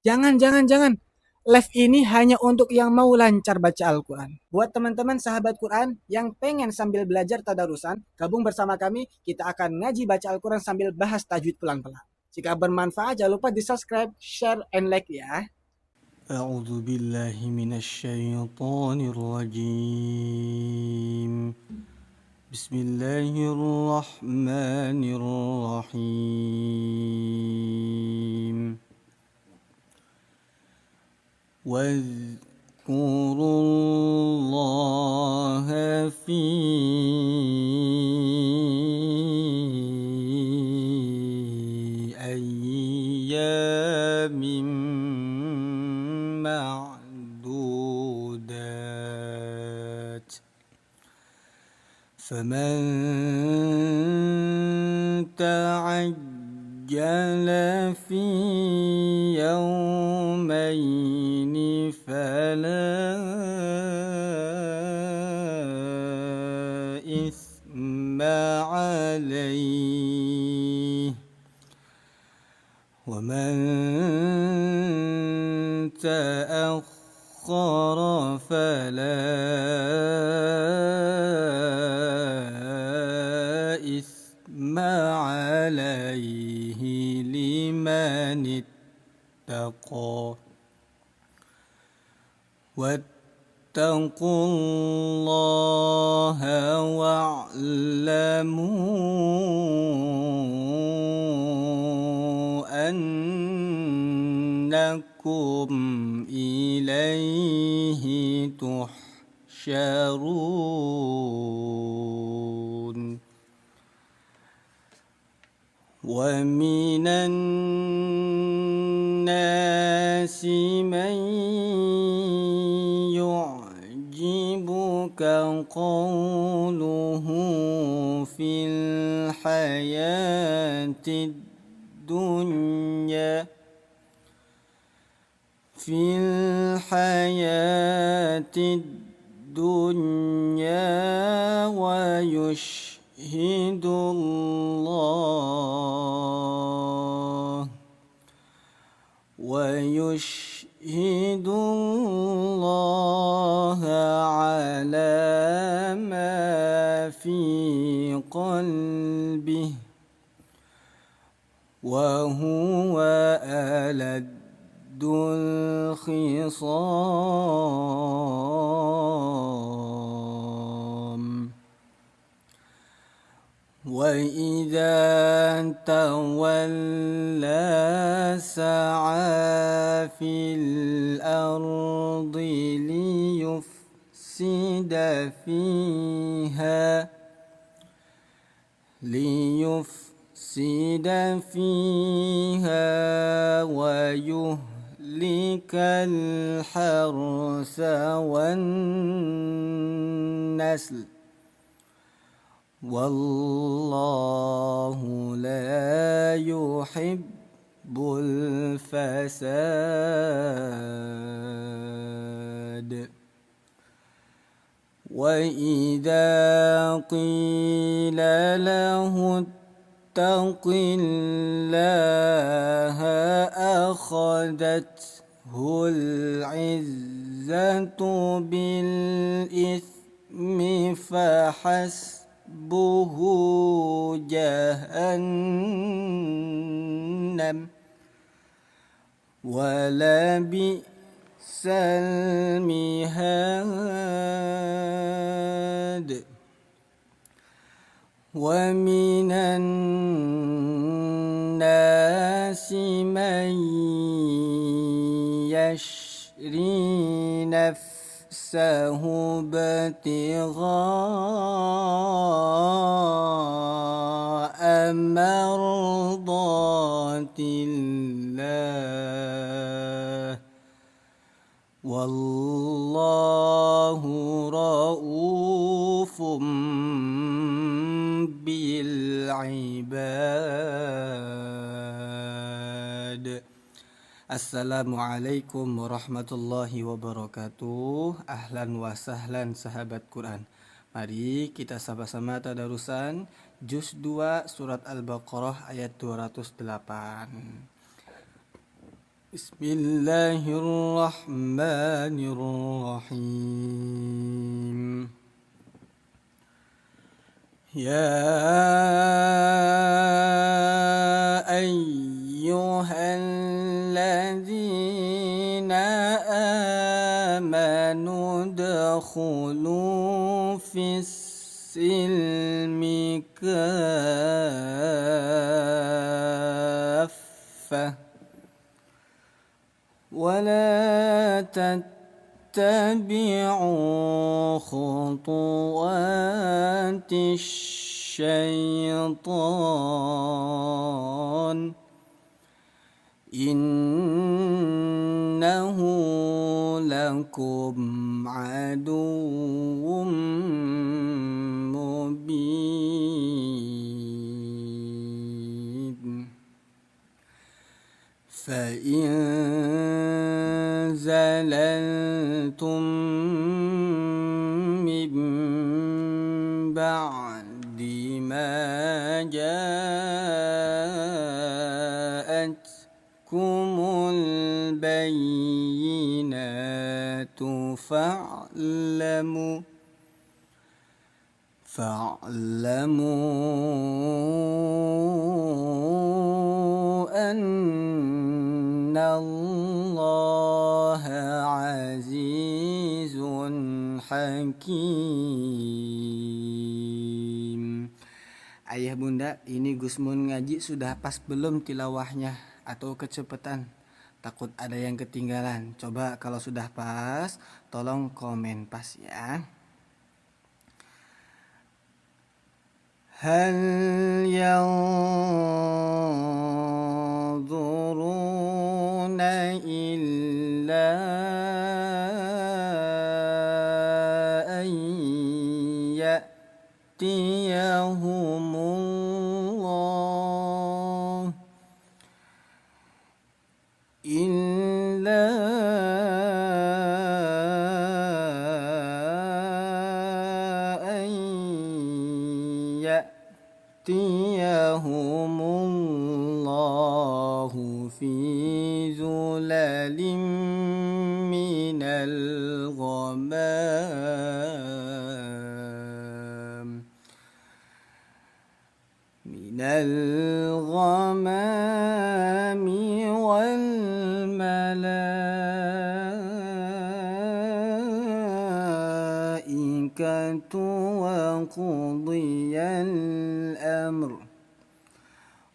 Jangan. Live ini hanya untuk yang mau lancar baca Al-Quran. Buat teman-teman sahabat Quran yang pengen sambil belajar tadarusan, gabung bersama kami, kita akan ngaji baca Al-Quran sambil bahas tajwid pelan-pelan. Jika bermanfaat, jangan lupa di subscribe, share, and like ya. أعوذ بالله من الشيطان الرجيم بسم الله الرحمن الرحيم واذكروا الله في أيام معدودات فمن تعجل في يومين فلا إثم عليه ومن تأخر فلا إثم عليه لمن اتقى واتقوا الله واعلموا أنكم إليه تحشرون ومن الناس من يعجبك قوله في الحياة الدنيا ويشهد الله على ما في قلبه وهو ألد الخصام وإذا تولى سعى في الأرض ليفسد فيها ويهلك الحرث والنسل والله لا يحب الفساد وإذا قيل له اتق الله أخذته العزة بالإثم فحسبه جهنم ولبئس المهاد ومن الناس من يشري نفسه ابتغاء مرضات الله والله رؤوف بالعباد. Assalamualaikum warahmatullahi wabarakatuh. Ahlan wa sahlan sahabat Quran. Mari kita sama-sama tadarusan juz 2 surat Al-Baqarah ayat 208. Bismillahirrahmanirrahim. يا أيها الذين آمنوا ادخلوا في السلم كافة ولا تتبعوا خطوات الشيطان إنه لكم عدو مبين فإن زللتم من بعد ما جاءتكم البينات فاعلموا أن الله عزيز حكيم. Ayah bunda, ini Gusmun ngaji sudah pas belum tilawahnya atau kecepatan? Takut ada yang ketinggalan. Coba kalau sudah pas, tolong komen pas ya. Hal yanzuruna illa an ya'tiyahumullah ya'tiyahumullahu fi zulalim minal ghamami wal malaikatu wa qudiyal amr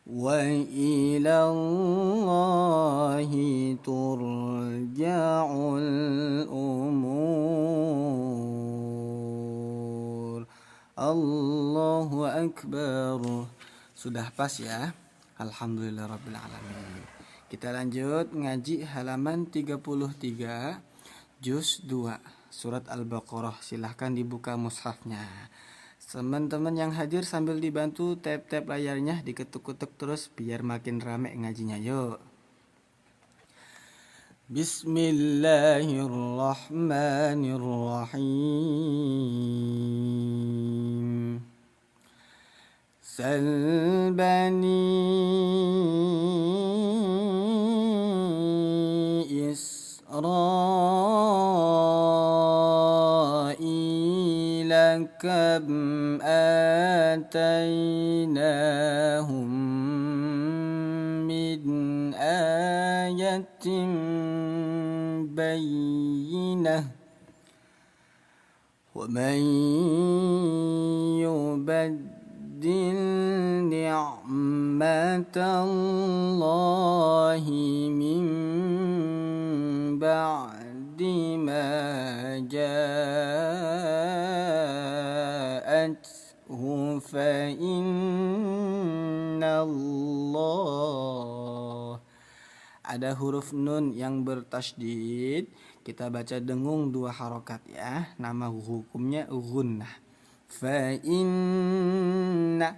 wa ilallahi turja'ul umur. Allahu akbar. Sudah pas ya. Alhamdulillahirrabbilalamin. Kita lanjut ngaji halaman 33 juz 2 surat Al-Baqarah. Silahkan dibuka mushafnya. Teman-teman yang hadir sambil dibantu tap-tap layarnya, diketuk-ketuk terus biar makin rame ngajinya. Yuk. Bismillahirrahmanirrahim. Sal bani Israila kam atainahum min ayatin bayyinah wa man yubaddil ni'matallahi min ba'di ma ja'athu fa innallah. Ada huruf nun yang bertasydid, kita baca dengung 2 harokat ya. Nama hukumnya gunnah. Fa innallaha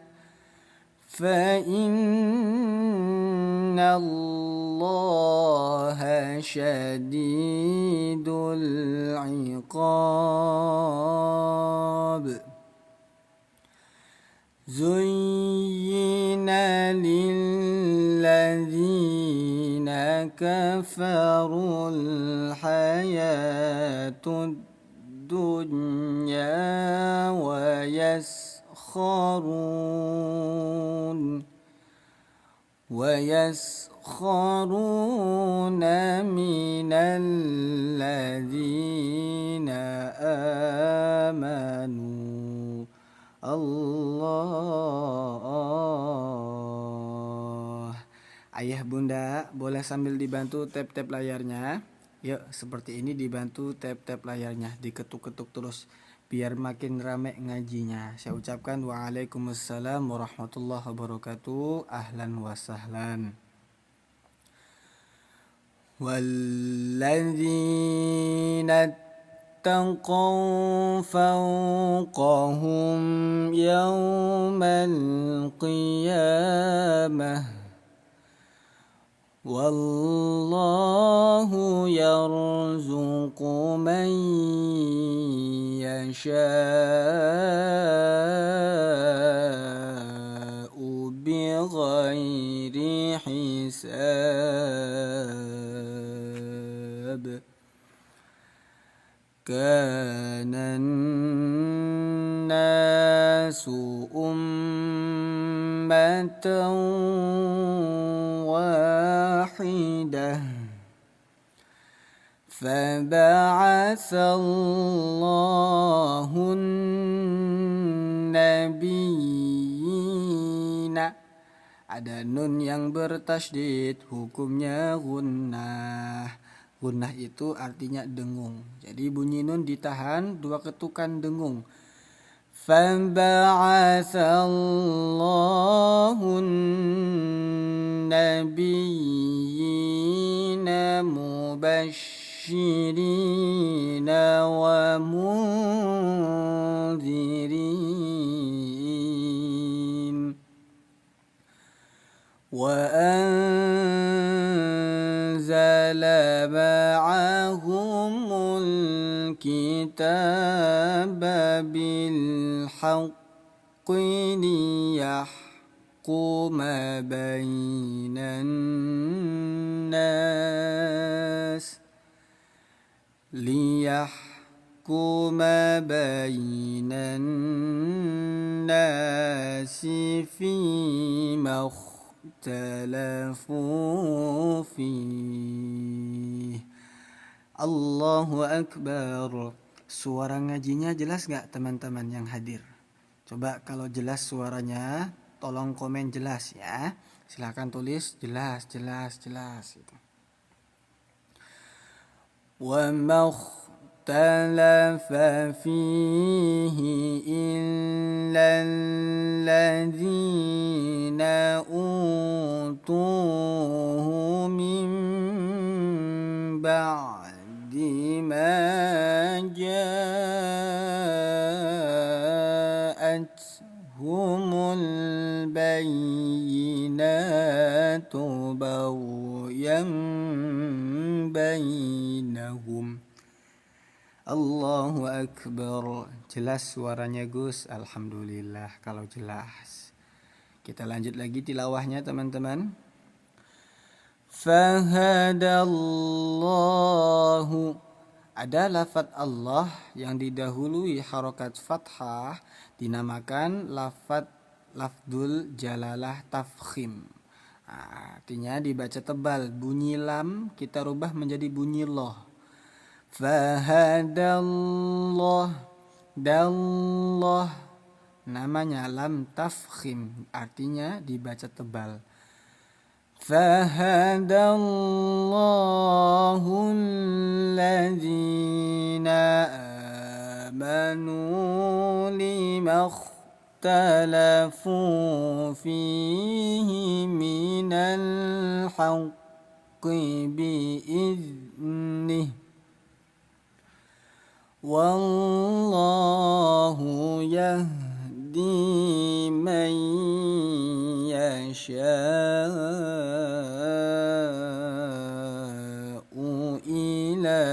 syadidul iqab. Zuyyina lilladzina كفروا الحياة الدنيا ويسخرون من الذين آمنوا Allah. Ayah bunda boleh sambil dibantu tap-tap layarnya. Yuk seperti ini dibantu tap-tap layarnya, diketuk-ketuk terus biar makin rame ngajinya. Saya ucapkan waalaikumsalam warahmatullahi wabarakatuh. Ahlan wa sahlan. Walladzina اتقوا فوقهم يوم القيامة والله يرزق من يشاء بغير حساب. كان الناس أمة واحدة فبعث الله النبيين. Ada nun yang bertasydid, hukumnya gunnah. Gunnah itu artinya dengung. Jadi bunyi nun ditahan, dua ketukan dengung. Faba'atsallahu nabiyyina mubashshirina wa munzirin. وأنزل معهم الكتاب بالحق ليحكم بين الناس فيما اختلفوا فيه. Allahu Akbar. Suara ngajinya jelas gak teman-teman yang hadir? Coba kalau jelas suaranya tolong komen jelas ya. Silahkan tulis jelas gitu. وما اختلف فيه إلا الذين أوتوه من بعد ما جاءتهم البينات بغيا بينهم. Allahu Akbar. Jelas suaranya Gus? Alhamdulillah kalau jelas. Kita lanjut lagi tilawahnya teman-teman. Fahadallahu. Ada lafadz Allah yang didahului harokat fathah dinamakan lafdul jalalah tafkhim. Artinya dibaca tebal. Bunyi lam kita rubah menjadi bunyi loh. Fahadallah, dallah namanya lam tafkhim, artinya dibaca tebal. Fahadallahu alladzina amanu lima ikhtalafu fihi minal haqqi biiznih. Wallahu yahdi man yasha'u ila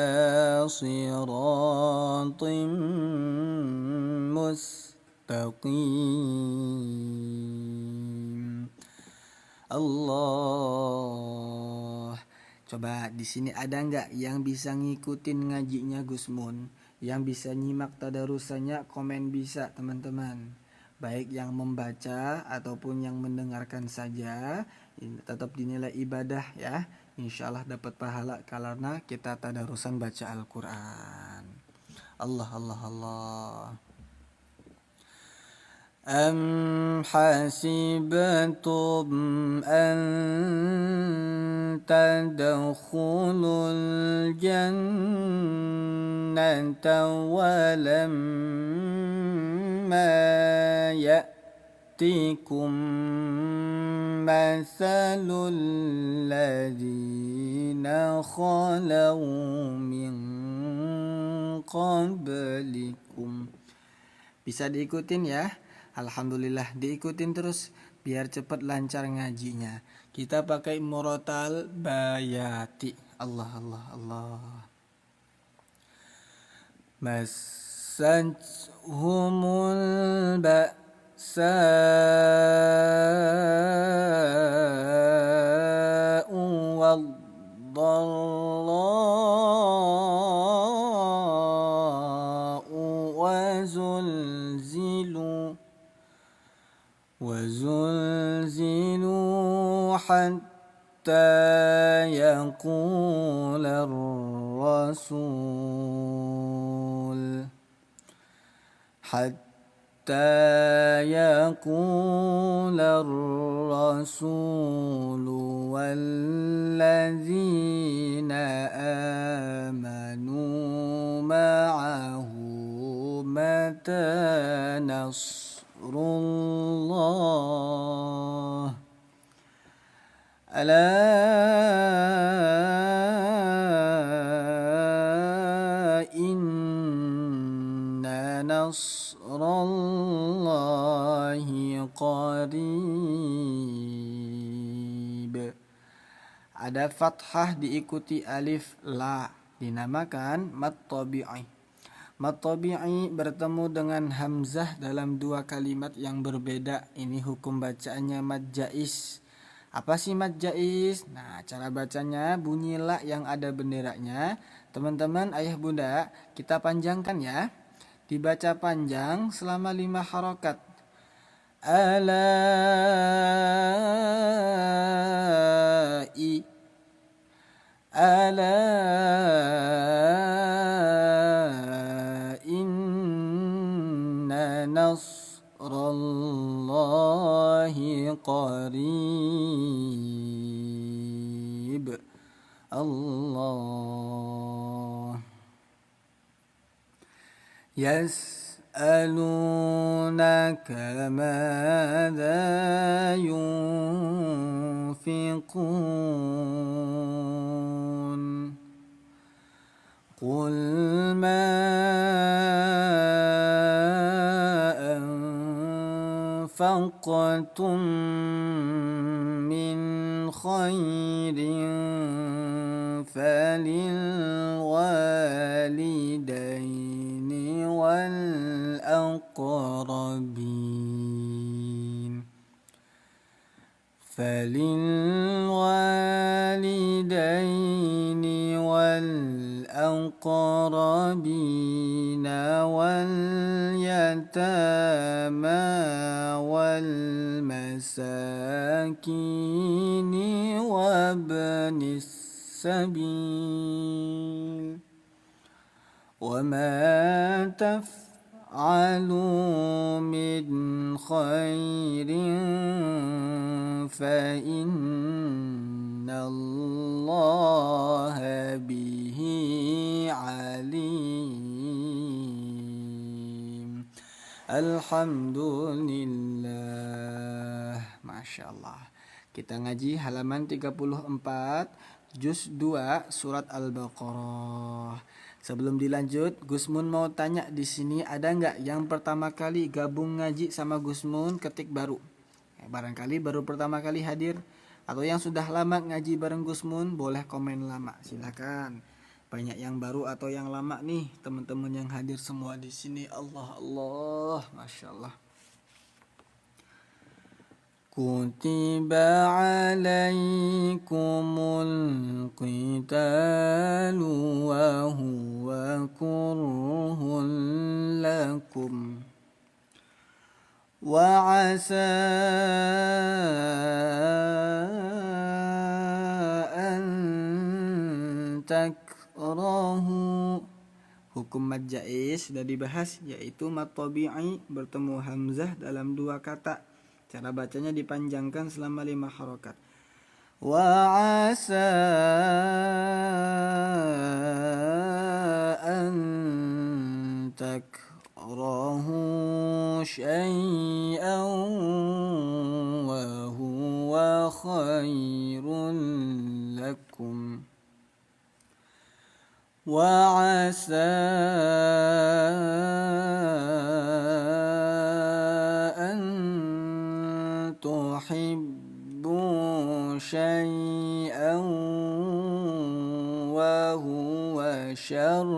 siratim mustaqim. Allah. Coba di sini ada nggak yang bisa ngikutin ngajinya Gusmun? Yang bisa nyimak tadarusannya, komen bisa teman-teman. Baik yang membaca ataupun yang mendengarkan saja, ini tetap dinilai ibadah ya. Insya Allah dapat pahala karena kita tadarusan baca Al-Quran. Allah Allah Allah. أم حسبتم أن تدخلوا الجنة ولما يأتكم مثل الذين خلوا من قبلكم. Bisa diikutin ya. Alhamdulillah diikutin terus biar cepat lancar ngajinya. Kita pakai murotal bayati. Allah Allah Allah. Massahumul ba'sa'u wad-dharra'u وزلزلوا حتى يقول الرسول والذين آمنوا معه متى نصر الله ألا إن نصر الله qarib. Ada fathah diikuti alif la, dinamakan mad tabi'i. Mad tabi'i bertemu dengan hamzah dalam dua kalimat yang berbeda. Ini hukum bacaannya mad jais. Apa sih mad jais? Nah, cara bacanya bunyi la yang ada benderanya. Teman-teman, ayah bunda, kita panjangkan ya. Dibaca panjang selama 5 harokat. Alai, ala inna nasrallahi qarib. Allah. Yas'alunaka madza yunfiqun Qul ma anfaqtum min khairin falil walidaini wal aqrabin فللوالدين والأقربين واليتامى والمساكين وابن السبيل وما تفعلوا من خير فإن الله به عليم. Alhamdulillah. Masya Allah. Kita ngaji halaman 34 juz 2 surat Al-Baqarah. Sebelum dilanjut, Gusmun mau tanya di sini ada nggak yang pertama kali gabung ngaji sama Gusmun ketik baru? Barangkali baru pertama kali hadir atau yang sudah lama ngaji bareng Gusmun, boleh komen lama. Silakan. Banyak yang baru atau yang lama nih teman-teman yang hadir semua di sini. Allah Allah, masya Allah. كتب عليكم القتال وهو كره لكم وعسى أن تكرهوا. Hukum mad jaiz sudah dibahas, yaitu mad tabi'i bertemu hamzah dalam dua kata. Cara bacanya dipanjangkan selama 5 harokat. Wa asa an takrahu syai'an wa huwa khairun lakum. وعسى أن تحبوا شيئا وهو شر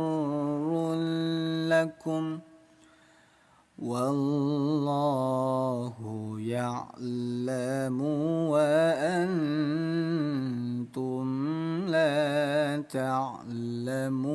لكم والله يعلم وأنتم لا تعلمون.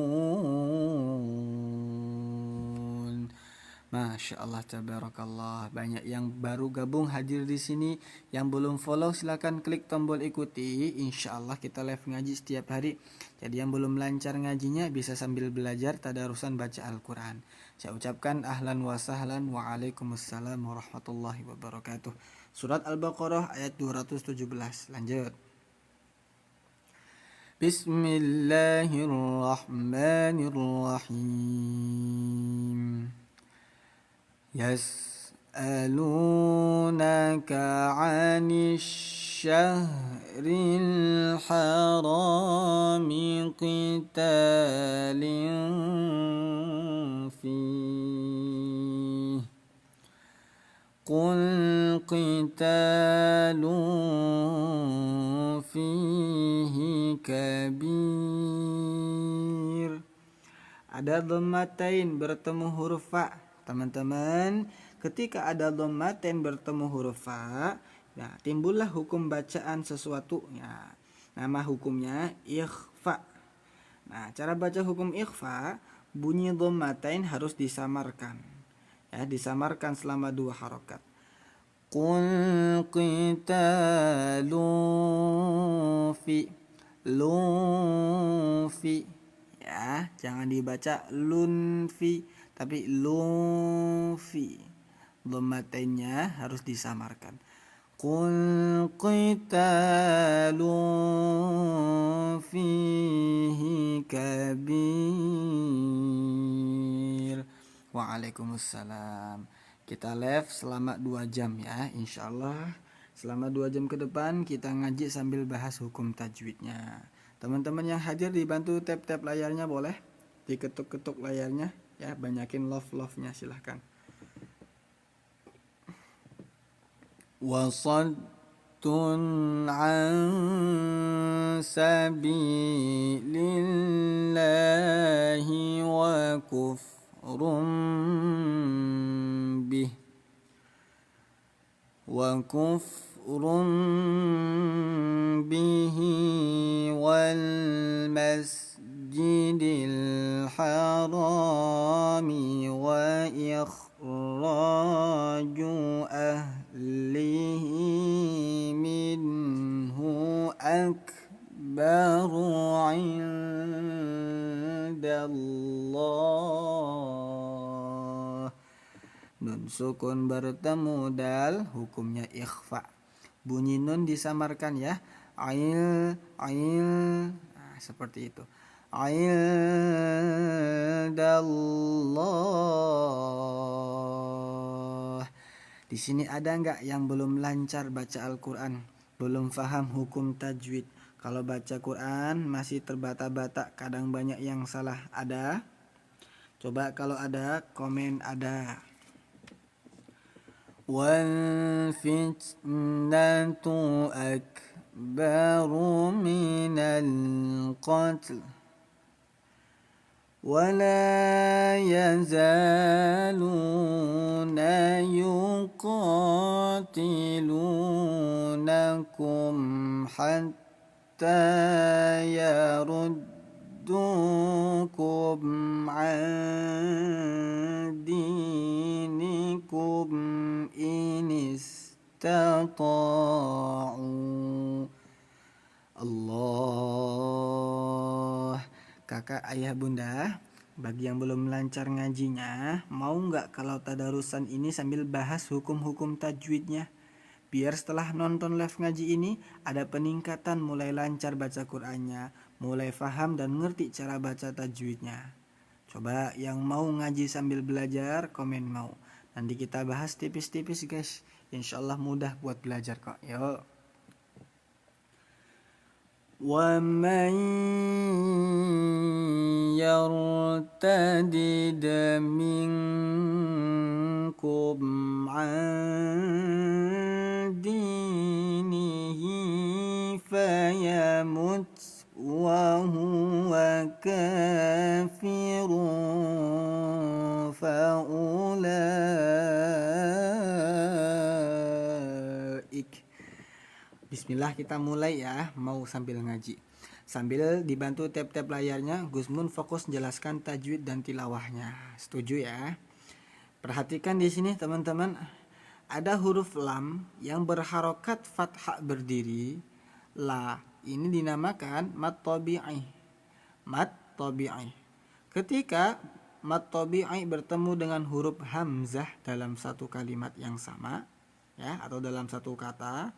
Masya Allah, tabarakallah. Banyak yang baru gabung hadir di sini. Yang belum follow silakan klik tombol ikuti. Insya Allah kita live ngaji setiap hari. Jadi yang belum lancar ngajinya bisa sambil belajar tadarusan baca Al-Quran. Saya ucapkan ahlan wa sahlan wa alaikumussalam warahmatullahi wabarakatuh. Surat Al-Baqarah ayat 217. Lanjut. Bismillahirrahmanirrahim. Yas'alunaka 'anil syahril harami qitalin fihi qul qitalun fihi kabir. Ada dhammatain bertemu huruf fa. Teman-teman, ketika ada dhammatain bertemu huruf fa, ya, timbullah hukum bacaan sesuatu. Ya, nama hukumnya ikhfa. Nah, cara baca hukum ikhfa, bunyi dhammatain harus disamarkan. Ya, disamarkan selama 2 harokat. Qul qitalun fi lunfi. Ya, jangan dibaca lunfi, tapi lunfi. Dhammatainnya harus disamarkan. Qul qitalun fihi kabir. Waalaikumsalam. Kita live selama 2 jam ya, insyaallah. Selama 2 jam ke depan kita ngaji sambil bahas hukum tajwidnya. Teman-teman yang hadir dibantu tap-tap layarnya boleh, diketuk-ketuk layarnya ya, banyakin love-nya silahkan. Wasaddun an sabilillahi wa kufrum bih wa kufrum bihi wal masjidil harami wa ikhraju ahlihi minhu akbaru indallah. Nun sukun bertemu dal, hukumnya ikhfa. Bunyi nun disamarkan ya. Ail. Nah, seperti itu. Indallah. Di sini ada enggak yang belum lancar baca Al-Quran, belum paham hukum tajwid? Kalau baca Quran masih terbata-bata, kadang banyak yang salah. Ada? Coba kalau ada, komen ada. Wal fitnatu akbaru minal qatl ولا يزالون يقاتلونكم حتى يردوكم عن دينكم إن استطاعوا. Allah. Kakak, ayah, bunda, bagi yang belum lancar ngajinya, mau nggak kalau tadarusan ini sambil bahas hukum-hukum tajwidnya? Biar setelah nonton live ngaji ini ada peningkatan, mulai lancar baca Qur'annya, mulai faham dan ngerti cara baca tajwidnya. Coba yang mau ngaji sambil belajar komen mau. Nanti kita bahas tipis-tipis guys. Insya Allah mudah buat belajar kok. Yuk. وَمَنْ يَرْتَدِدْ مِنْكُمْ عَنْ دِينِهِ فَيَمُتْ وَهُوَ كَافِرٌ فَأُولَئِكَ. Bismillah, kita mulai ya, mau sambil ngaji. Sambil dibantu tap-tap layarnya, Gusmun fokus jelaskan tajwid dan tilawahnya. Setuju ya? Perhatikan di sini teman-teman, ada huruf lam yang berharokat fathah berdiri. La ini dinamakan mad tabi'i. Mad tabi'i. Ketika mad tabi'i bertemu dengan huruf hamzah dalam satu kalimat yang sama, ya, atau dalam satu kata,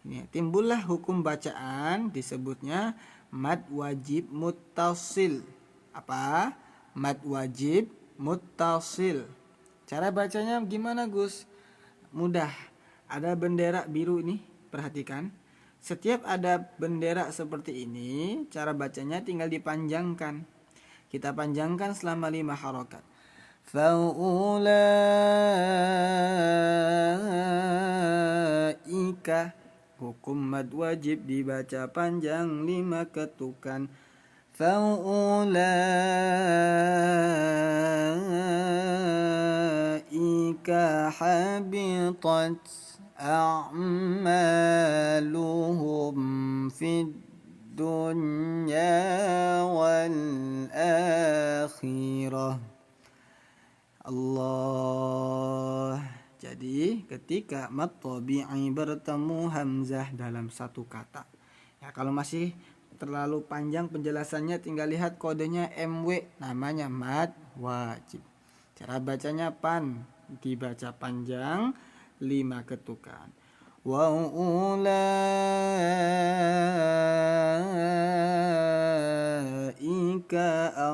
ini timbullah hukum bacaan disebutnya mad wajib muttasil. Apa? Mad wajib muttasil. Cara bacanya gimana, Gus? Mudah. Ada bendera biru ini, perhatikan. Setiap ada bendera seperti ini, cara bacanya tinggal dipanjangkan. Kita panjangkan selama 5 harokat. Faulaika. Hukum mad wajib dibaca panjang 5 ketukan. Faulaika habitat a'maluhum fid dunya wal akhirah. Allah. Jadi ketika mad tabi'i bertemu hamzah dalam satu kata, ya, kalau masih terlalu panjang penjelasannya tinggal lihat kodenya MW, namanya mad wajib. Cara bacanya pan, dibaca panjang 5 ketukan. Wa ulaika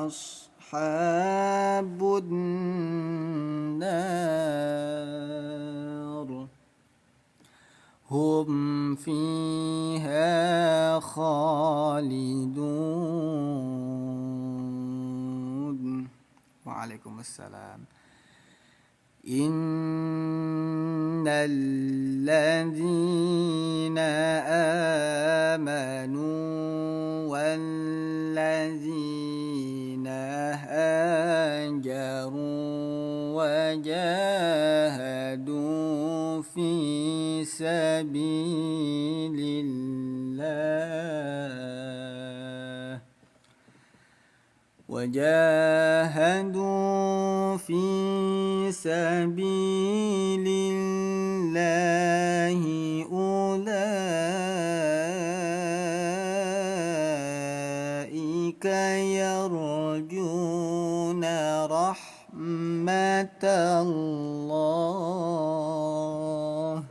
ashabun nar hum fiha khalidun. Waalaikumsalam. Innal ladzina amanu wal ladzina hajaru wajahadu fi sabilillah wajahadu fi sabilillahi ulaika yarjuna rahmatallah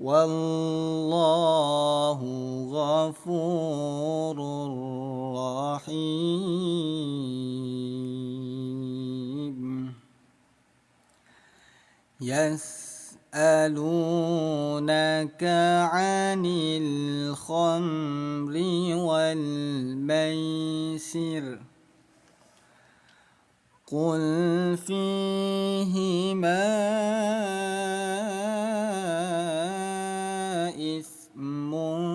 wallahu ghafurur rahim. Yas'alunaka 'anil khamri wal maisir qul fihima ismun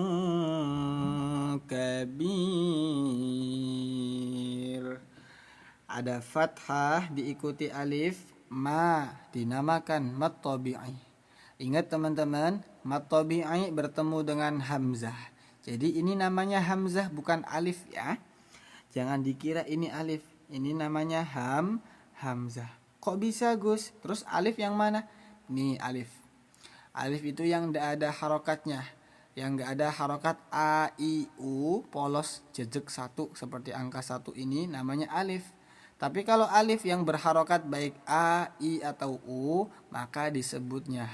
kabir ada fathah diikuti alif, ma dinamakan mad tabi'i. Ingat teman-teman, mad tabi'i bertemu dengan hamzah. Jadi ini namanya hamzah bukan alif ya. Jangan dikira ini alif. Ini namanya hamzah. Kok bisa Gus? Terus alif yang mana? Nih alif. Alif itu yang tidak ada harokatnya. Yang nggak ada harokat a, i, u, polos, jejak satu seperti angka 1 ini namanya alif. Tapi kalau alif yang berharokat baik a, i atau u, maka disebutnya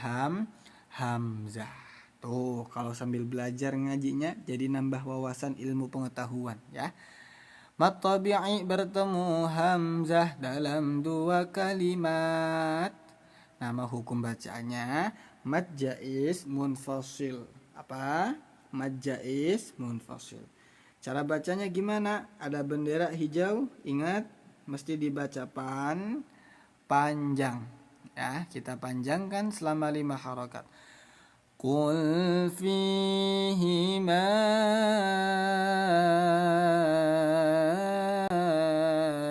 hamzah. Tuh, kalau sambil belajar ngajinya jadi nambah wawasan ilmu pengetahuan ya. Mad tabi'i bertemu hamzah dalam 2 kalimat. Nama hukum bacaannya mad jaiz munfasil. Apa? Mad jaiz munfasil. Cara bacanya gimana? Ada bendera hijau, ingat mesti dibaca panjang. Ya, kita panjangkan selama 5 harokat. Qul fihima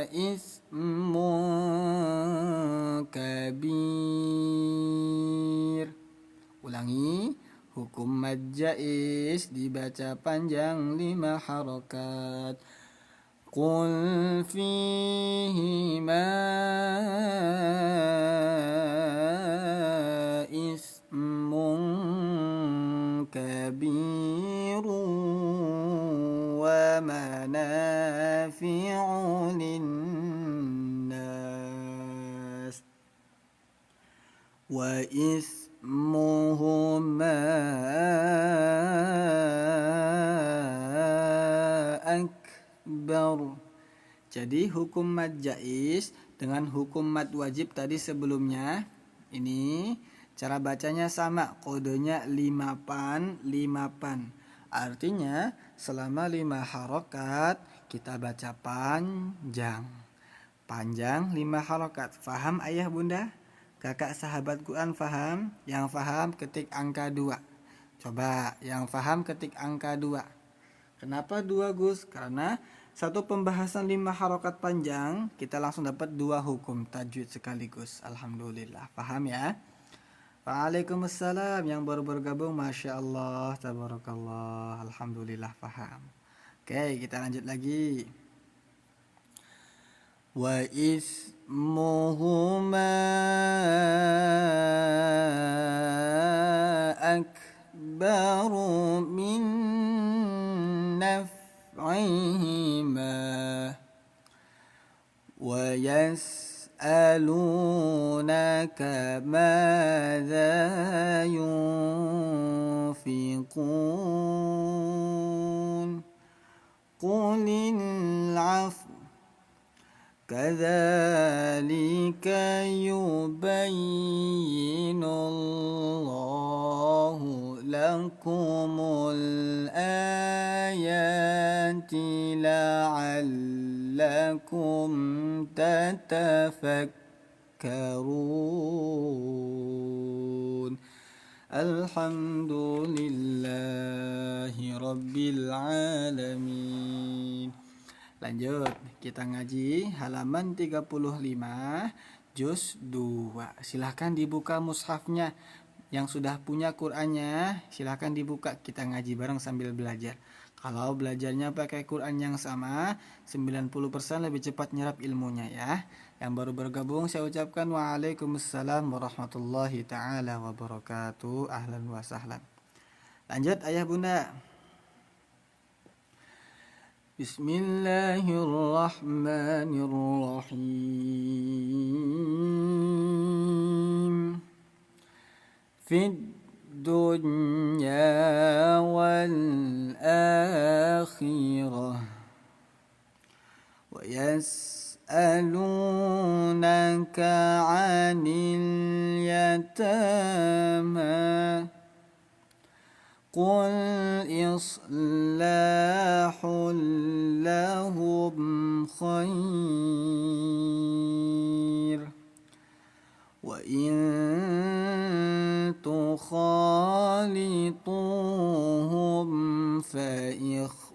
ismun kabir. Ulangi, hukum mad jaiz dibaca panjang 5 harokat. Qul fihima ismun kabirun wa manafi'u linnas wa ismuhuma akbar. Jadi hukum mad jaiz dengan hukum mad wajib tadi sebelumnya, ini cara bacanya sama, kodenya 5 pan. Artinya selama 5 harokat kita baca panjang 5 harokat. Faham ayah bunda? Kakak sahabat Quran faham? Yang faham ketik angka 2. Coba yang faham ketik angka 2. Kenapa 2 Gus? Karena satu pembahasan 5 harokat panjang kita langsung dapat 2 hukum tajwid sekaligus. Alhamdulillah. Paham ya? Waalaikumsalam. Yang baru bergabung, Masya Allah, tabarakallah, alhamdulillah paham. Oke, kita lanjut lagi. Wa ismuhuma akbaru min naf'ihima wa yas'alunaka madza yunfiqun qulil 'afwa kadzalika yubayyinullahu lakumul ayati la'allakum tatafakkarun. Alhamdulillahi rabbil alamin. Lanjut, kita ngaji halaman 35 juz 2. Silahkan dibuka mushafnya. Yang sudah punya Qur'annya, silahkan dibuka, kita ngaji bareng sambil belajar. Kalau belajarnya pakai Qur'an yang sama, 90% lebih cepat nyerap ilmunya ya. Yang baru bergabung saya ucapkan waalaikumsalam warahmatullahi ta'ala wabarakatuh. Ahlan wa sahlan. Lanjut ayah bunda. Bismillahirrahmanirrahim. Fid dunya wal akhirah wa yas'alunaka 'anil yatama qul islahul lahum khair wa in tukhalituhum fa ikhwanukum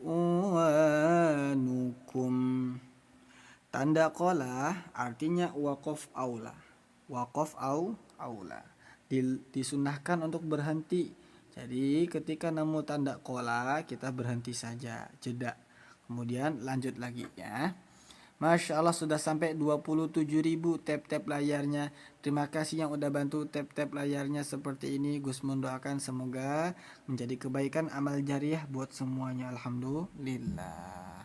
Tanda qola artinya waqaf aula. Waqaf aula. Disunahkan untuk berhenti. Jadi ketika nemu tanda qola kita berhenti saja, jeda. Kemudian lanjut lagi ya. Masya Allah sudah sampai 27.000 tap-tap layarnya. Terima kasih yang udah bantu tap-tap layarnya seperti ini. Gus mendoakan semoga menjadi kebaikan amal jariah buat semuanya. Alhamdulillah.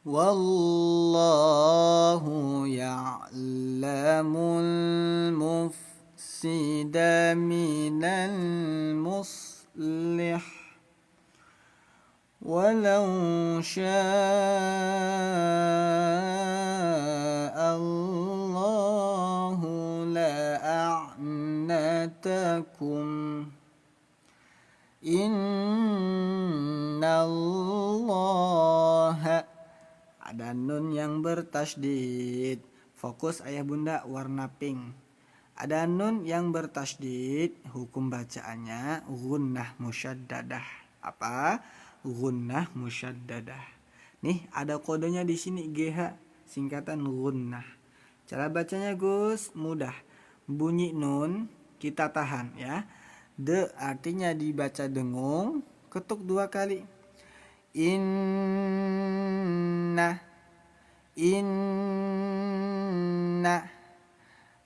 Wallahu ya'lamul mufsida minal muslih. ولو شاء الله لأعنتكم إن الله. Ada nun yang bertasydid. Fokus ayah bunda warna pink. Ada nun yang bertasydid, hukum bacaannya gunnah musyaddadah. Apa? Gunnah musyaddadah. Nih ada kodenya di sini GH, singkatan gunnah. Cara bacanya Gus mudah. Bunyi nun kita tahan ya. De artinya dibaca dengung, ketuk 2 kali. Inna.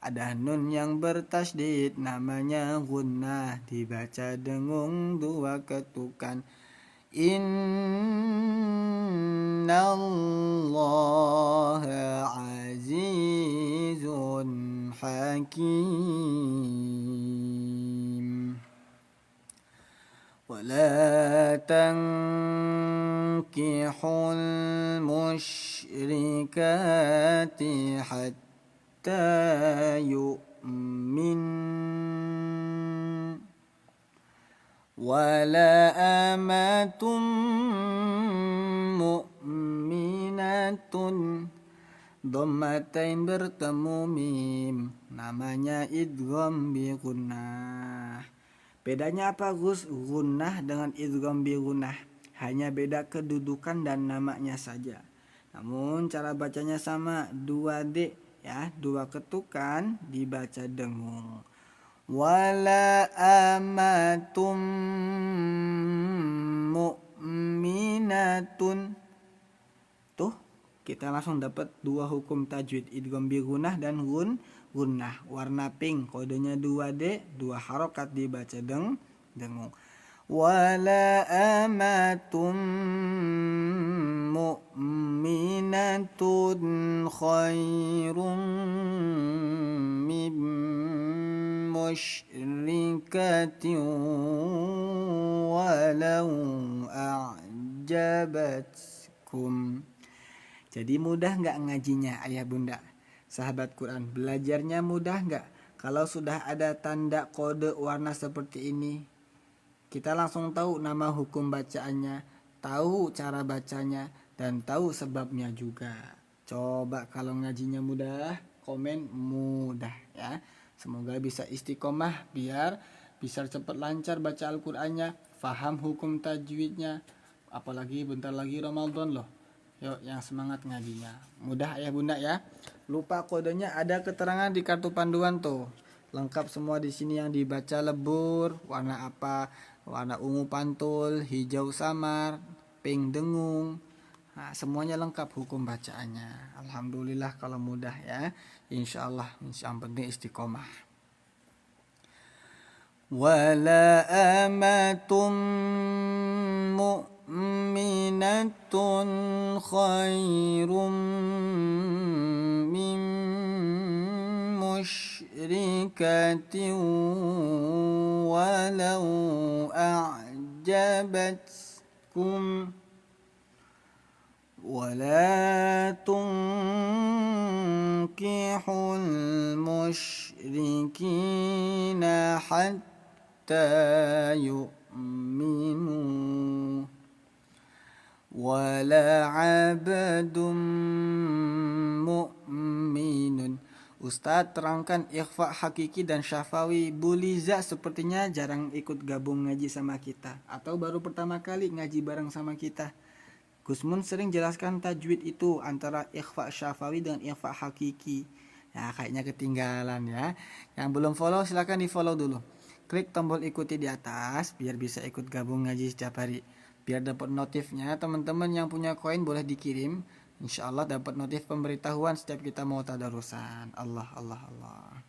Ada nun yang bertasydid namanya gunnah, dibaca dengung 2 ketukan. Innallaha azizun hakim. Wala tankihul musyrikati hatta yu'min. Wala amatum mu'minatun. Dhammatain bertemu mim, namanya idgham bi gunnah. Bedanya apa Gus? Gunnah dengan idgham bi gunnah hanya beda kedudukan dan namanya saja. Namun cara bacanya sama, 2D ya, 2 ketukan dibaca dengung. Wala amatum mu'minatun. Tuh kita langsung dapat 2 hukum tajwid, idgham bi gunnah dan gunnah. Warna pink, kodenya 2D, 2 harokat dibaca dengung. Wala amatum mu'minatun khairum min musyrikatin walau a'jabatkum. Jadi mudah nggak ngajinya ayah bunda? Sahabat Quran, belajarnya mudah nggak? Kalau sudah ada tanda kode warna seperti ini, kita langsung tahu nama hukum bacaannya, tahu cara bacanya, dan tahu sebabnya juga. Coba kalau ngajinya mudah, komen mudah ya. Semoga bisa istiqomah biar bisa cepat lancar baca Al-Qur'annya, paham hukum tajwidnya. Apalagi bentar lagi Ramadan loh. Yuk yang semangat ngajinya. Mudah ya bunda ya. Lupa kodenya ada keterangan di kartu panduan tuh. Lengkap semua di sini yang dibaca lebur, warna apa? Warna ungu pantul, hijau samar, pink dengung. Nah, semuanya lengkap hukum bacaannya. Alhamdulillah kalau mudah ya. Insyaallah yang penting istiqomah. Wala amatum mu'minatun khairum min musyrikatin walau a'jabatkum. ولا تنكحوا المشركين حتى يؤمنوا ولا عبد مؤمن. Ustadz terangkan ikhfa hakiki dan syafawi. Buliza sepertinya jarang ikut gabung ngaji sama kita, atau baru pertama kali ngaji bareng sama kita. Gus Mun sering jelaskan tajwid itu antara ikhfa syafawi dengan ikhfa hakiki. Ya, kayaknya ketinggalan ya. Yang belum follow silahkan di follow dulu. Klik tombol ikuti di atas biar bisa ikut gabung ngaji setiap hari. Biar dapat notifnya, teman-teman yang punya koin boleh dikirim. Insya Allah dapat notif pemberitahuan setiap kita mau tadarusan. Allah, Allah, Allah.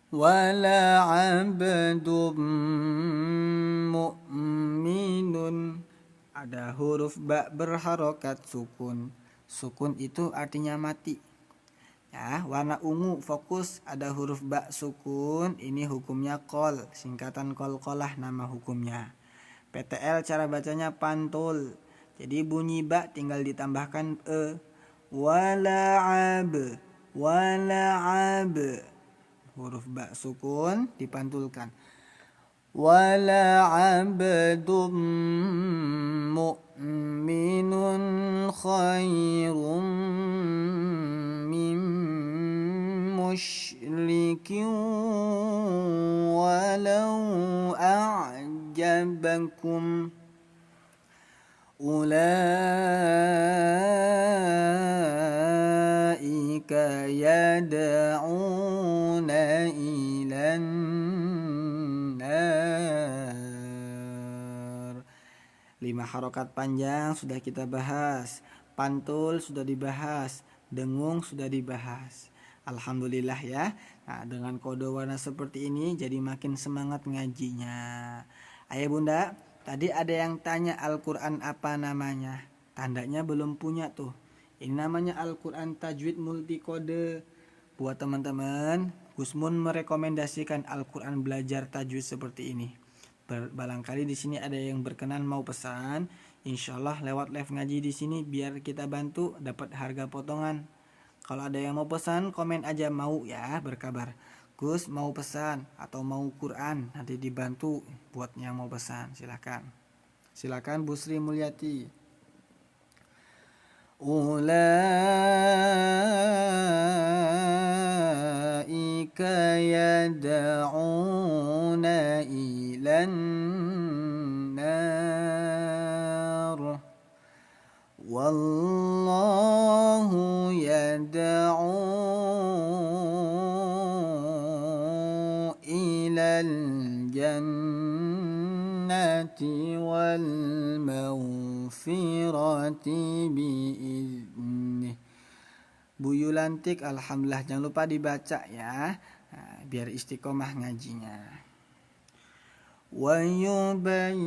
Wala abdum mu'minun. Ada huruf ba berharokat sukun. Sukun itu artinya mati. Ya, warna ungu fokus ada huruf ba sukun, ini hukumnya qol, singkatan qalqalah nama hukumnya. PTL cara bacanya pantul. Jadi bunyi ba tinggal ditambahkan e. Wala'ab, wala'ab. Huruf ba sukun dipantulkan. Wala'abdum mu'minun khairum min musyrikin walau a'jabakum. Ulaika yad'una ilan nar. 5 harokat panjang sudah kita bahas, pantul sudah dibahas, dengung sudah dibahas. Alhamdulillah ya. Nah, dengan kode warna seperti ini jadi makin semangat ngajinya. Ayah bunda, tadi ada yang tanya Al-Quran apa namanya. Tandanya belum punya tuh. Ini namanya Al-Quran Tajwid Multikode. Buat teman-teman, Gus Mun merekomendasikan Al-Quran belajar tajwid seperti ini. Barangkali di sini ada yang berkenan mau pesan, insya Allah lewat live ngaji di sini biar kita bantu dapat harga potongan. Kalau ada yang mau pesan, komen aja mau ya, berkabar. Gus mau pesan atau mau Quran, nanti dibantu buat yang mau pesan. Silakan Bu Sri Mulyati. Ulaika yad'una ilan nar wallahu yad'u ilal jannati wal maghfirati biiznih. Bu Yulantik, alhamdulillah, jangan lupa dibaca ya, biar istiqomah ngajinya. Wa yubayyinu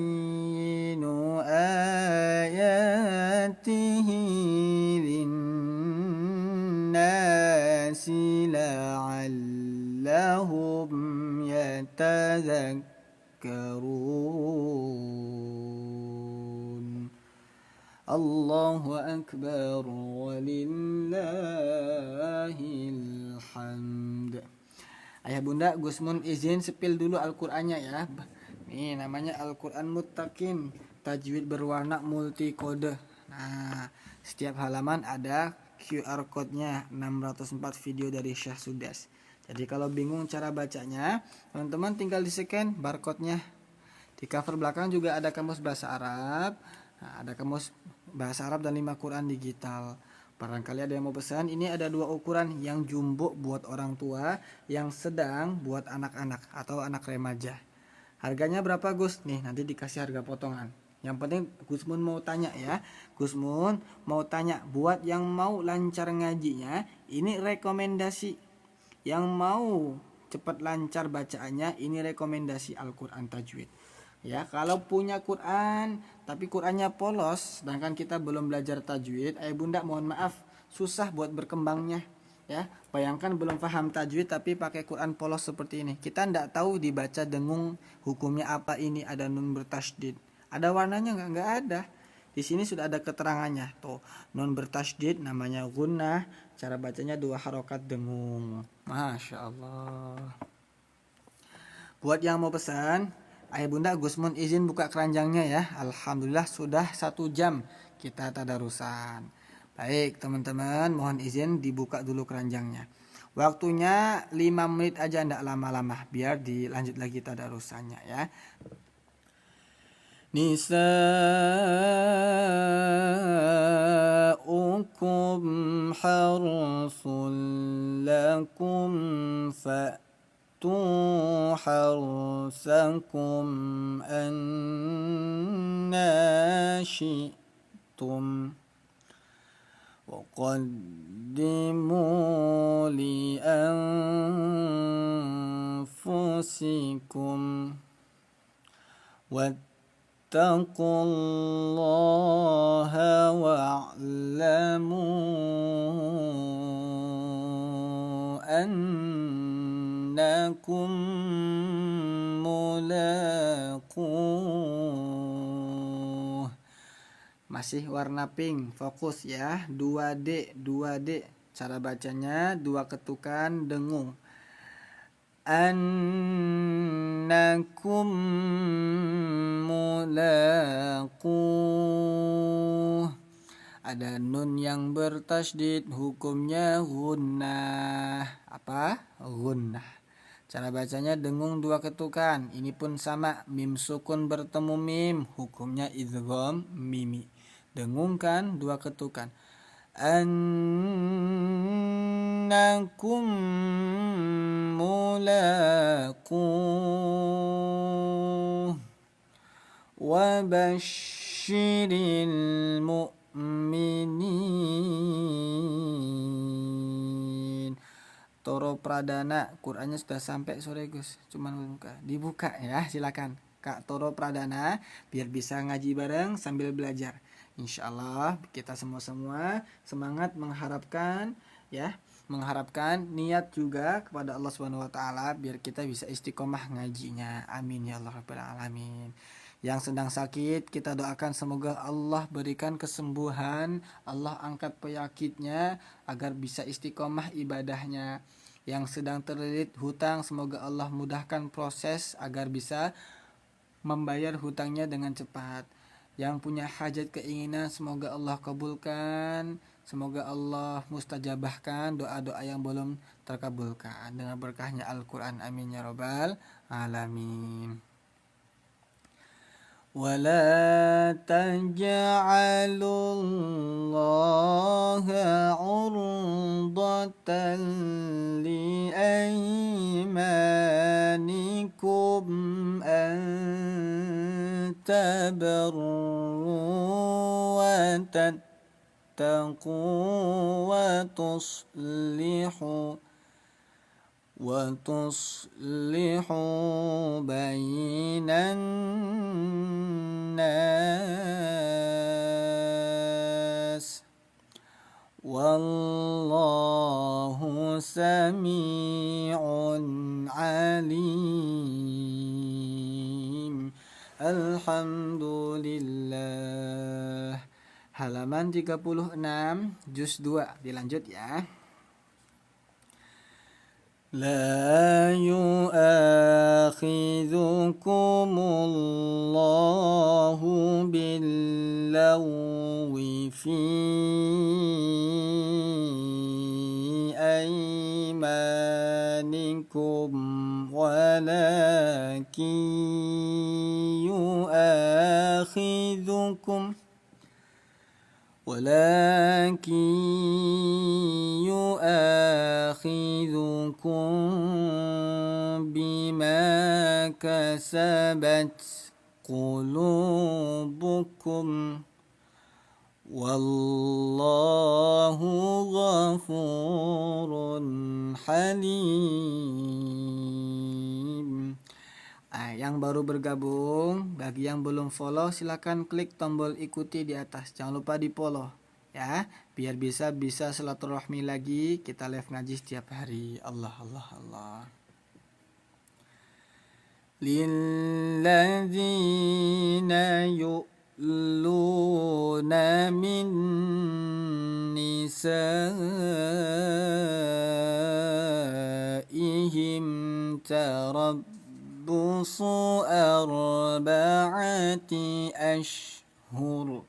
ayatihi linnasi la'allahum yatadhakkarun. Allahu akbar walillahil hamd. Ayah bunda, Gus Mun izin sepil dulu Al-Qur'annya ya. Nih namanya Al-Qur'an Muttaqin, tajwid berwarna multikode. Nah, setiap halaman ada QR code-nya, 604 video dari Syekh Sudas. Jadi kalau bingung cara bacanya, teman-teman tinggal di-scan barcode-nya. Di cover belakang juga ada kamus bahasa Arab. Nah, ada kamus bahasa Arab dan 5 Quran digital. Barangkali ada yang mau pesan, ini ada 2 ukuran, yang jumbo buat orang tua, yang sedang buat anak-anak atau anak remaja. Harganya berapa Gus? Nih nanti dikasih harga potongan. Yang penting Gus Mun mau tanya ya. Gus Mun mau tanya buat yang mau lancar ngajinya, ini rekomendasi. Yang mau cepat lancar bacaannya, ini rekomendasi Al-Quran Tajwid. Ya, kalau punya Quran tapi Qurannya polos, sedangkan kita belum belajar tajwid, ayah bunda mohon maaf, susah buat berkembangnya. Ya, bayangkan belum paham tajwid tapi pakai Quran polos seperti ini. Kita ndak tahu dibaca dengung hukumnya apa, ini ada nun bertasydid. Ada warnanya nggak ada. Di sini sudah ada keterangannya. Tuh, nun bertasydid namanya gunnah, cara bacanya 2 harokat dengung. Masya Allah. Buat yang mau pesan, ayah bunda, Gus Mun izin buka keranjangnya ya. Alhamdulillah sudah 1 jam kita tadarusan. Baik teman-teman, mohon izin dibuka dulu keranjangnya. Waktunya 5 menit aja, ndak lama-lama, biar dilanjut lagi tadarusannya ya. nisa'ukum harsul lakum fa'tu harsakum anna syi'tum وقدموا لأنفسكم واتقوا الله واعلموا أنكم ملاقوه. Masih warna pink, fokus ya. 2D. Cara bacanya 2 ketukan dengung. Annakum mulaquh. Ada nun yang bertasydid, hukumnya gunnah. Apa? Gunnah. Cara bacanya dengung 2 ketukan. Ini pun sama, mim sukun bertemu mim, hukumnya idgham mimi. Dengungkan 2 ketukan. Annakum mulaquh wa basyiril mu'minin. Toro Pradana, Qurannya sudah sampai sore Gus, cuman dibuka ya, silakan Kak Toro Pradana biar bisa ngaji bareng sambil belajar. Insya Allah kita semua semangat mengharapkan niat juga kepada Allah Subhanahu Wa Taala biar kita bisa istiqomah ngajinya. Amin ya Allah Rabbal Alamin. Yang sedang sakit kita doakan semoga Allah berikan kesembuhan, Allah angkat penyakitnya agar bisa istiqomah ibadahnya. Yang sedang terlilit hutang semoga Allah mudahkan proses agar bisa membayar hutangnya dengan cepat. Yang punya hajat keinginan semoga Allah kabulkan, semoga Allah mustajabahkan doa-doa yang belum terkabulkan dengan berkahnya Al-Quran. Amin ya Rabbal Alamin. ولا تجعلوا الله عرضة لأيمانكم أن تبروا وتتقوا وتصلحوا بين الناس والله سميع عليم. Alhamdulillah. Halaman 36 juz 2 dilanjut ya. لا يؤاخذكم الله باللغو في أيمانكم ولكن يؤاخذكم بما كسبت قلوبكم والله غفور حليم. Yang baru bergabung, bagi yang belum follow silakan klik tombol ikuti di atas. Jangan lupa di follow ya, biar bisa silaturahmi lagi. Kita live ngaji setiap hari. Allah. Lilladzina yu'luna min nisaihim tarabbusu arba'ati ashhur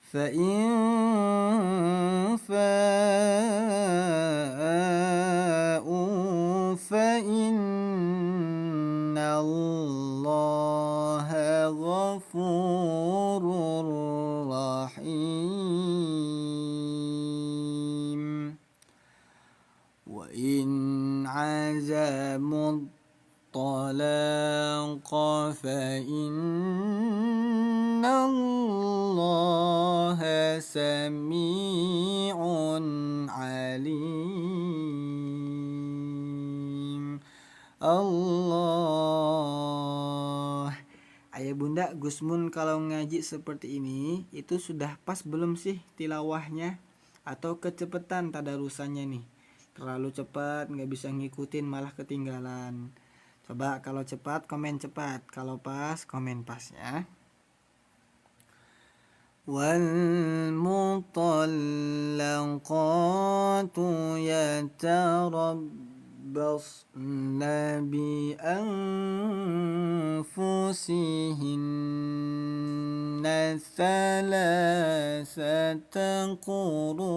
فإن فاءوا فإن الله ghafurur rahim. Wa in azamut talaqa fa innallaha sami'un alim. Allah. Ayah bunda, Gusmun kalau ngaji seperti ini itu sudah pas belum sih tilawahnya? Atau kecepatan tadarusannya nih? Terlalu cepat nggak bisa ngikutin malah ketinggalan. Coba kalau cepat komen cepat, kalau pas komen pas ya. Wal mutallaqatu yatarabbasna bi anfusihinna thalathata quru.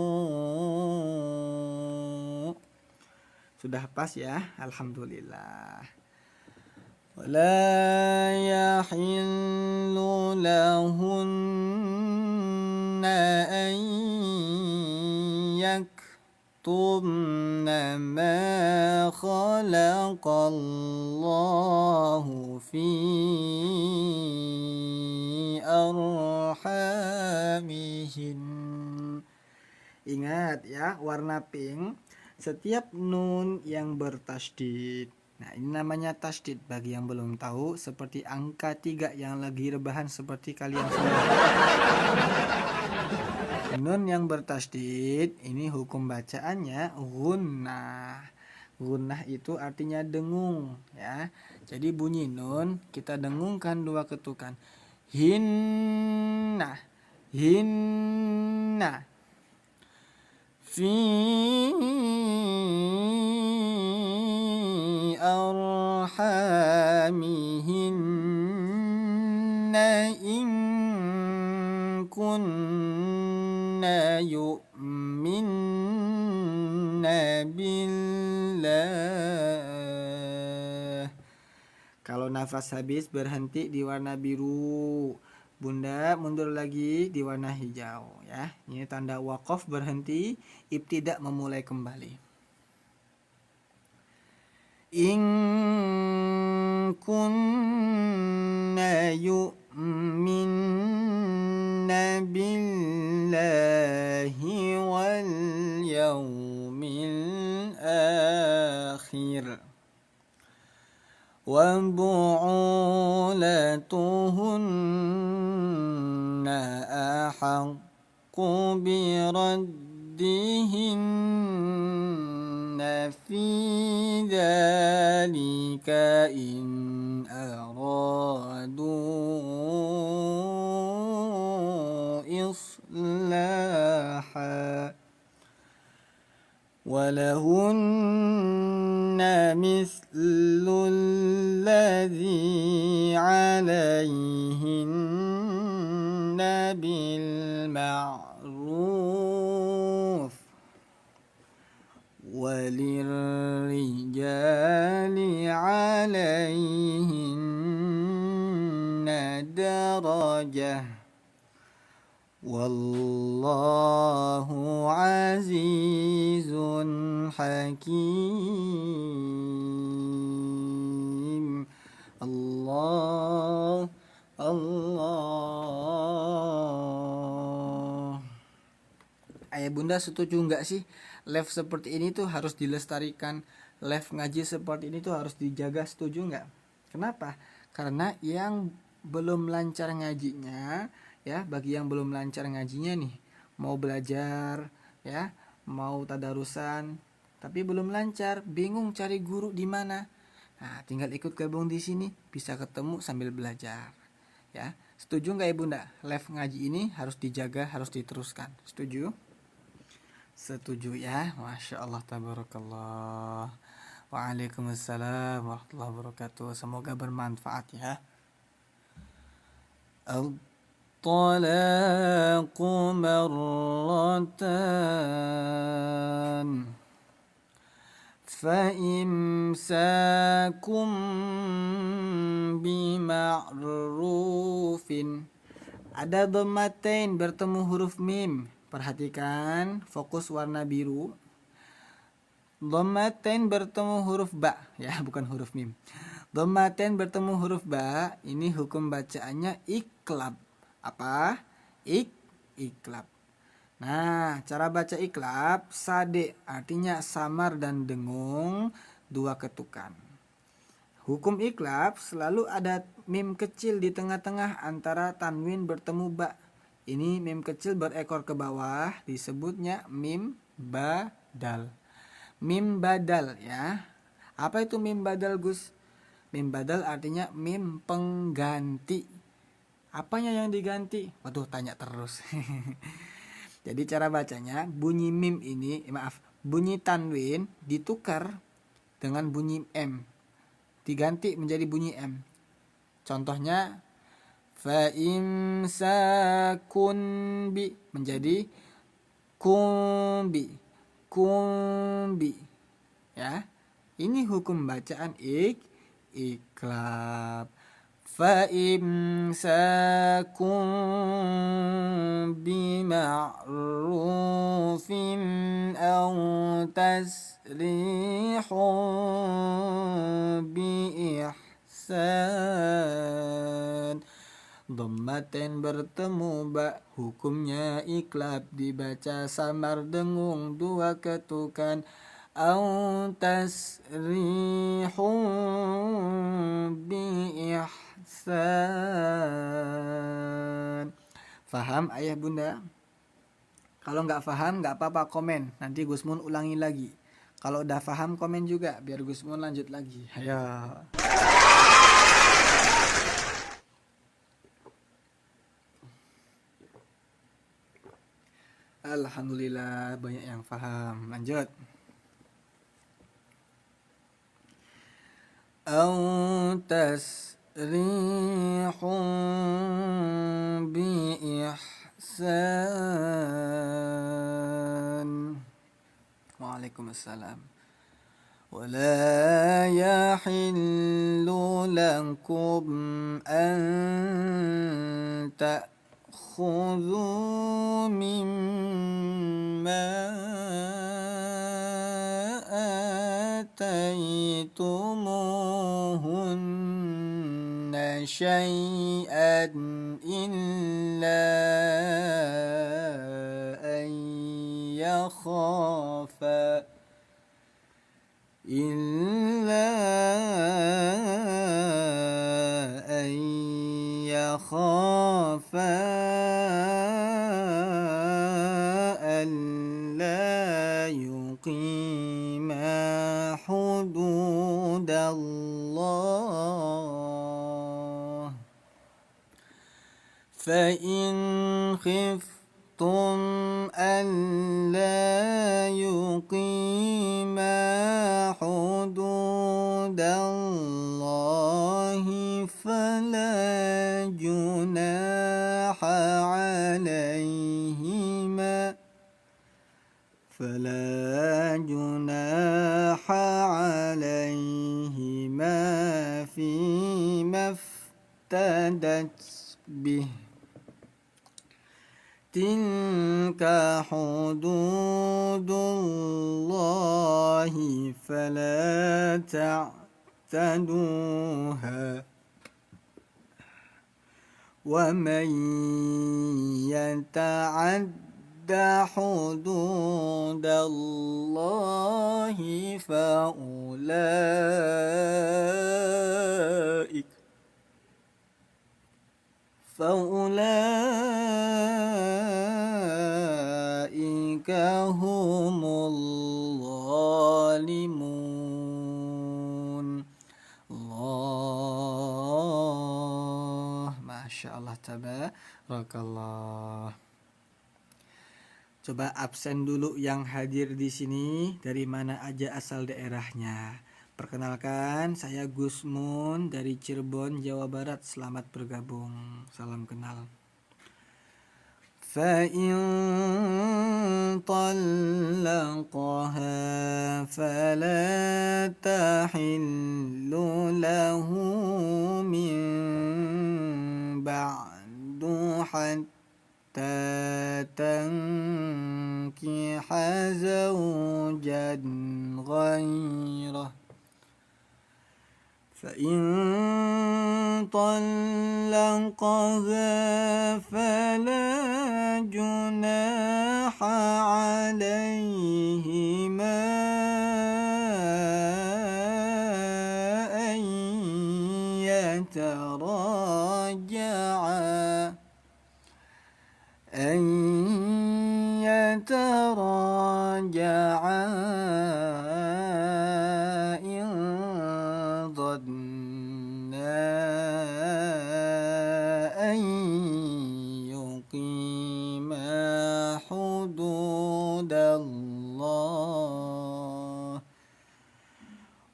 Sudah pas ya, alhamdulillah. ولا يحل لهن أن يكتمن ما خلق الله في أرحامهن. Ingat ya, warna pink setiap nun yang bertasydid. Nah, ini namanya tasydid bagi yang belum tahu, seperti angka 3 yang lagi rebahan seperti kalian semua. Nun yang bertasydid ini hukum bacaannya gunnah. Gunnah itu artinya dengung ya. Jadi bunyi nun kita dengungkan 2 ketukan. Hinna. Hinna. Fi arhamihinna in kunna yu'minna billah. Kalau nafas habis berhenti di warna biru, bunda mundur lagi di warna hijau ya. Ini tanda waqaf berhenti, ibtidak memulai kembali. In kunna yu'minna billahi wal yawmil akhir wa bu'ulatuhunna ahaqqu biraddihinna fi dhalika in aradu islaha walahunna mislul ladzi alaihinna bil ma'ruf walirrijali alaihinna darajah wallahu azizun hakim. Allah Allah. Ayah bunda setuju nggak sih live seperti ini tuh harus dilestarikan, live ngaji seperti ini tuh harus dijaga, setuju nggak? Kenapa? Karena yang belum lancar ngajinya ya, bagi yang belum lancar ngajinya nih, mau belajar ya, mau tadarusan tapi belum lancar, bingung cari guru di mana. Nah, tinggal ikut gabung di sini, bisa ketemu sambil belajar. Ya, setuju nggak ya bunda? Live ngaji ini harus dijaga, harus diteruskan. Setuju? Setuju ya, masya Allah, tabarakallah. Waalaikumsalam warahmatullahi wabarakatuh. Semoga bermanfaat ya. Al-talaqu marratan Fa'imsakum bima'rufin. Ada dhammatain bertemu huruf mim. Perhatikan fokus warna biru. Dhammatain bertemu huruf ba, ya bukan huruf mim. Dhammatain bertemu huruf ba, ini hukum bacaannya iklab. Apa? Iklab. Nah, cara baca iklab sade, artinya samar dan dengung, 2 ketukan. Hukum iklab selalu ada mim kecil di tengah-tengah antara tanwin bertemu ba. Ini mim kecil berekor ke bawah, disebutnya mim badal. Mim badal ya. Apa itu mim badal, Gus? Mim badal artinya mim pengganti. Apanya yang diganti? Waduh, tanya terus. Jadi cara bacanya, bunyi mim ini, bunyi tanwin ditukar dengan bunyi m. Diganti menjadi bunyi m. Contohnya, fa'imsakun bi menjadi kumbi. Kumbi. Ya. Ini hukum bacaan iklab. فَإِمْسَاكٌ بِمَعْرُوفٍ أَوْ تَسْرِيحٌ بِإِحْسَانٍ. Dhammatain bertemu ba, hukumnya iklab, dibaca samar dengung, 2 ketukan. Au tasrihun biihsan. Faham ayah bunda? Kalau nggak faham nggak apa-apa, komen, nanti Gusmun ulangi lagi. Kalau udah faham komen juga biar Gusmun lanjut lagi. Ayo. Alhamdulillah banyak yang faham. Lanjut. Au tasrihun biihsan. Waalaikumsalam. Wala yahillu lakum an ta'khudhu mimma ataytumuhunna syai'an illa an yakhafa alla yuqima hududallah. فَإِنْ خِفْتُمْ أَلَّا يُقِيمَا حُدُودَ اللَّهِ فَلَا جُنَاحَ عَلَيْهِمَا فِيمَا افتدت به. تِلْكَ حُدُودُ اللَّهِ فَلَا تَعْتَدُوهَا وَمَنْ يَتَعَدَّ حُدُودَ اللَّهِ فَأُولَئِكَ هُمُ الظَّالِمُونَ. Allah, Masya Allah, tabarakallah. Coba absen dulu yang hadir di sini, dari mana aja asal daerahnya. Perkenalkan, saya Gusmun dari Cirebon, Jawa Barat. Selamat bergabung. Salam kenal. فإن طلقها فلا تحل له من بعد حتى تنكح زوجا غيره. فإن طلقها فلا جناح عليهما أن يتراجعا إن ظنا أن يقيما حدود الله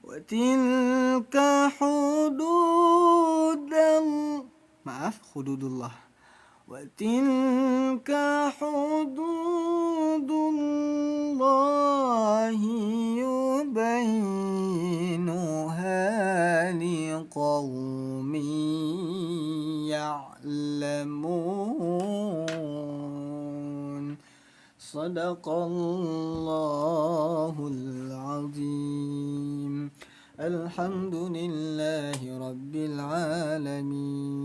وتلك حدود الله وتلك حدود الله يبينها لقوم يعلمون. صدق الله العظيم. الحمد لله رب العالمين.